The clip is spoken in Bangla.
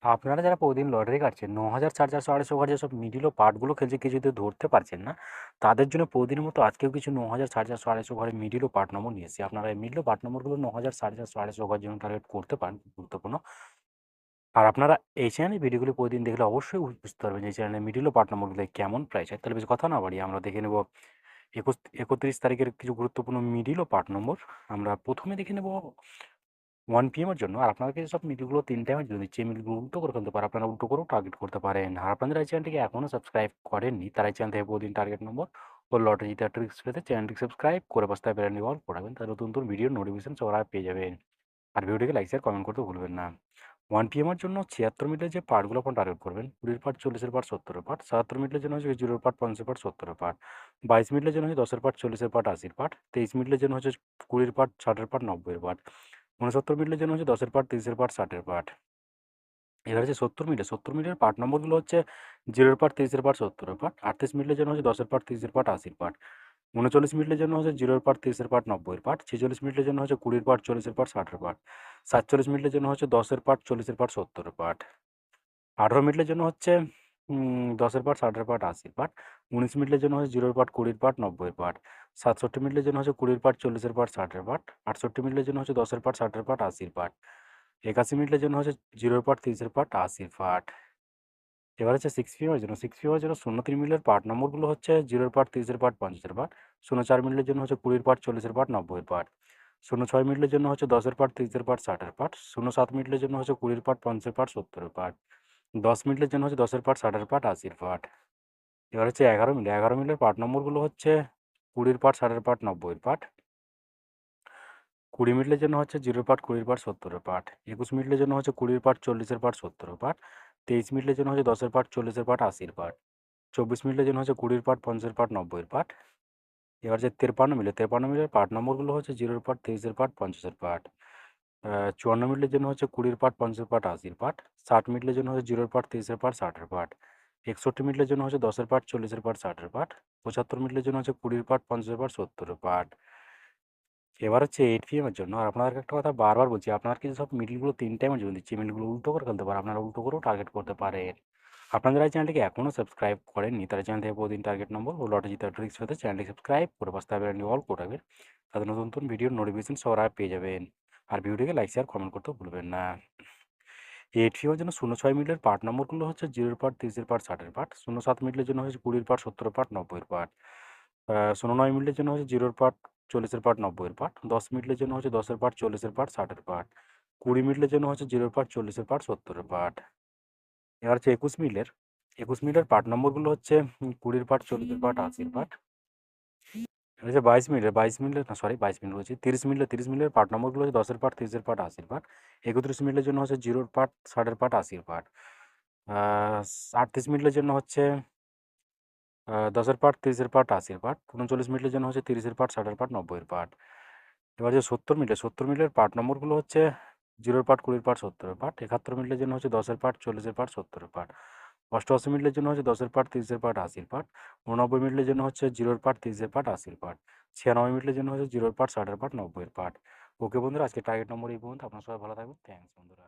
আপনারা যারা প্রতিদিন লটারি কাটছেন ৯,০০০, ৪,৪০০, ২৫০ ওভার যেসব মিডল ও পার্টগুলো খেলছে কেউ যদি ধরতে পারছেন না, তাদের জন্য প্রতিদিনের মতো আজকেও কিছু ৯,০০০, ৪,৪০০, ২৫০ ওভারের মিডল ও পার্ট নম্বর নিয়ে এসেছি। আপনারা এই মিডল ও পার্ট নম্বরগুলো ৯,০০০, ৪,৪০০, ২৫০ ওভার জন্য টার্গেট করতে পারেন, খুব গুরুত্বপূর্ণ। আর আপনারা এই চ্যানেলের ভিডিওগুলো প্রতিদিন দেখলে অবশ্যই বুঝতে পারবেন যে এই চ্যানেলের মিডল ও পার্ট নম্বরগুলো কেমন প্রাইস হয়। তাহলে বেশি কথা না বাড়িয়ে আমরা দেখে নেব ৩১ তারিখের কিছু গুরুত্বপূর্ণ মিডল ও পার্ট নম্বর। আমরা প্রথমে দেখে নেব 1 PM এর জন্য। আর আপনাদেরকে সব মিলগুলো 3 টাইমে দিয়ে দিচ্ছি। এই মিলগুলো উল্টো করে ফেলতে পারে। আপনারা উল্টো করেও টার্গেট করতে পারেন। আর আপনারা এই চ্যানেলটিকে এখনও সাবস্ক্রাইব করেননি, তারা এই চ্যানেল থেকে প্রতিদিন টার্গেট নম্বর ও লটারি জিতার ট্রিক্স পেতে চ্যানেলটিকে সাবস্ক্রাইব করে পাশে বেল আইকন অল করে রাখবেন। তাহলে নতুন নতুন ভিডিওর নোটিফিকেশন সবার আগে পেয়ে যাবেন। আর ভিডিওটিকে লাইক, শেয়ার, কমেন্ট করতে ভুলবেন না। 1 PM এর জন্য 76 মিনিটের যে পার্টগুলো আপনার টার্গেট করবেন, 20 পার্ট, 40 পার্ট, 70 পার্ট। 77 মিনিটের জন্য হচ্ছে 0 পার্ট, 50 পার্ট, 70 পার্ট। 22 মিনিটের জন্য হচ্ছে 10 পার্ট, 40 পার্ট, 80 পার্ট। 23 মিনিটের জন্য হচ্ছে 20 পার্ট, 60 পার্ট, 90 পার্ট। 69 মিনিটের জন্য হচ্ছে 10 পার্ট, 30 পার্ট, 60 পার্ট। এবার হচ্ছে 70 মিনিটের পার্ট নম্বরগুলো হচ্ছে 0 পার্ট, 30 পার্ট, 70 পার্ট। 38 মিনিটের জন্য হচ্ছে 10 পার্ট, 30 পার্ট, 80 পার্ট। 39 মিনিটের জন্য হচ্ছে 0 পার্ট, 30 পার্ট, 90 পার্ট। 46 মিনিটের জন্য হচ্ছে 20 পার্ট, 40 পার্ট, 60 পার্ট। 47 মিনিটের জন্য হচ্ছে 10 পার্ট, 40 পার্ট, 70 পার্ট। 18 মিনিটের জন্য হচ্ছে 10 পার্ট, 60 পার্ট, 80 পার্ট। 19 মিনিটের জন্য হচ্ছে 0 পার্ট, 20 পার্ট, 90 পার্ট। 67 মিনিটের জন্য হচ্ছে 20 পার্ট, 40 পার্ট, 60 পার্ট। 68 মিনিটের জন্য হচ্ছে 10 পার্ট, 60 পার্ট, 80 পার্ট। 81 মিনিটের জন্য হচ্ছে 0 পার্ট, 30 পার্ট, 80 পার্ট। এবার হচ্ছে 6 PM এর জন্য 6 PM এর জন্য 03 মিনিটের পার্ট নম্বরগুলো হচ্ছে 0 পার্ট, 30 পার্ট, 50 পার্ট। 04 মিনিটের জন্য হচ্ছে 20 পার্ট, 40 পার্ট, 90 পার্ট। 06 মিনিটের জন্য হচ্ছে 10 পার্ট, 30 পার্ট, 60 পার্ট। 07 মিনিটের জন্য হচ্ছে 20 পার্ট, 50 পার্ট, 70 পার্ট। 10 মিনিটের জন্য হচ্ছে 10 পার্ট, 60 পার্ট, 80 পার্ট। এবার হচ্ছে 11 মিনিটের পার্ট নম্বরগুলো হচ্ছে 20 পার্ট, 60 পার্ট, 90 পার্ট। 20 মিনিটের জন্য হচ্ছে 0 পার্ট, 20 পার্ট, 70 পার্ট। 21 মিনিটের জন্য হচ্ছে 20 পার্ট, 40 পার্ট, 70 পার্ট। 23 মিনিটের জন্য হচ্ছে 10 পার্ট, 40 পার্ট, 80 পার্ট। 24 মিনিটের জন্য হচ্ছে 20 পার্ট, 50 পার্ট, 90 পার্ট। এবার যে 53 মিনিটের পার্ট নম্বরগুলো হচ্ছে 0 পার্ট, 23 পার্ট, 50 পার্ট। 54 মিনিটের জন্য হচ্ছে 20 পার্ট, 50 পার্ট, 80 পার্ট। 60 মিনিটের জন্য হচ্ছে 0 পার্ট, 23 পার্ট, 60 পার্ট। 61 মিনিটের জন্য হচ্ছে 10 পার্ট, 40 পার্ট, 60 পার্ট। 75 মিনিটের জন্য হচ্ছে 20 পার্ট, 50 পার্ট, 70 পার্ট। এবার হচ্ছে 8 PM এর জন্য। আর আপনাদেরকে একটা কথা বারবার বলছি, আপনারা কিন্তু সব মিডলগুলো 3 টাইমের জন্য দিচ্ছি। মিডলগুলো উল্টো করে ফেলতে পারেন। আপনারা উল্টো করেও টার্গেট করতে পারেন। আপনারা যারা এই চ্যানেলটিকে এখনও সাবস্ক্রাইব করেননি, তারা চ্যানেল থেকে প্রতিদিন টার্গেট নম্বর ও লটারি জেতার ট্রিক্স পেতে চ্যানেলটি সাবস্ক্রাইব করে পাশে থাকা বেল আইকনটি অল করে রাখবেন। তাতে নতুন নতুন ভিডিওর নোটিফিকেশন সবার আগে পেয়ে যাবেন। আর ভিডিওটিকে লাইক, শেয়ার, কমেন্ট করতেও ভুলবেন না। 8 PM এর জন্য 06 মিনিটের পার্ট নম্বরগুলো হচ্ছে 0 পার্ট, 30 পার্ট, 60 পার্ট। 07 মিনিটের জন্য হচ্ছে 20 পার্ট, 70 পার্ট, 90 পার্ট। 09 মিনিটের জন্য হচ্ছে 0 পার্ট, 40 পার্ট, 90 পার্ট। 10 মিনিটের জন্য হচ্ছে 10 পার্ট, 40 পার্ট, 60 পার্ট। 20 মিনিটের জন্য হচ্ছে 0 পার্ট, 40 পার্ট, 70 পার্ট। এবার হচ্ছে 21 মিনিটের পার্ট নম্বরগুলো হচ্ছে 20 পার্ট, 40 পার্ট, 80 পার্ট। এটা হচ্ছে 22 মিনিটের না সরি 22 মিনিট বলছি, 30 মিনিটের পার্ট নম্বরগুলো হচ্ছে 10 পার্ট, 30 পার্ট, 80 পার্ট। 31 মিনিটের জন্য হচ্ছে 0 পার্ট, 60 পার্ট, 80 পার্ট। 38 মিনিটের জন্য হচ্ছে 10 পার্ট, 30 পার্ট, 80 পার্ট। 39 মিনিটের জন্য হচ্ছে 30 পার্ট, 60 পার্ট, 90 পার্ট। এবার যে 70 মিনিটের পার্ট নম্বরগুলো হচ্ছে 0 পার্ট, 20 পার্ট, 70 পার্ট। 71 মিনিটের জন্য হচ্ছে 10 পার্ট, 40 পার্ট, 70 পার্ট। 88 মিনিটের জন্য হচ্ছে 10 পার্ট, 30 পার্ট, 80 পার্ট। 89 মিনিটের জন্য হচ্ছে 0 পার্ট, 30 পার্ট, 80 পার্ট। 96 মিনিটের জন্য হচ্ছে 0 পার্ট, 60 পার্ট, 90 পার্ট। ওকে বন্ধুরা, আজকে টার্গেট নম্বর এই পর্যন্ত। আপনার সবাই ভালো থাকবেন। থ্যাংকস বন্ধুরা।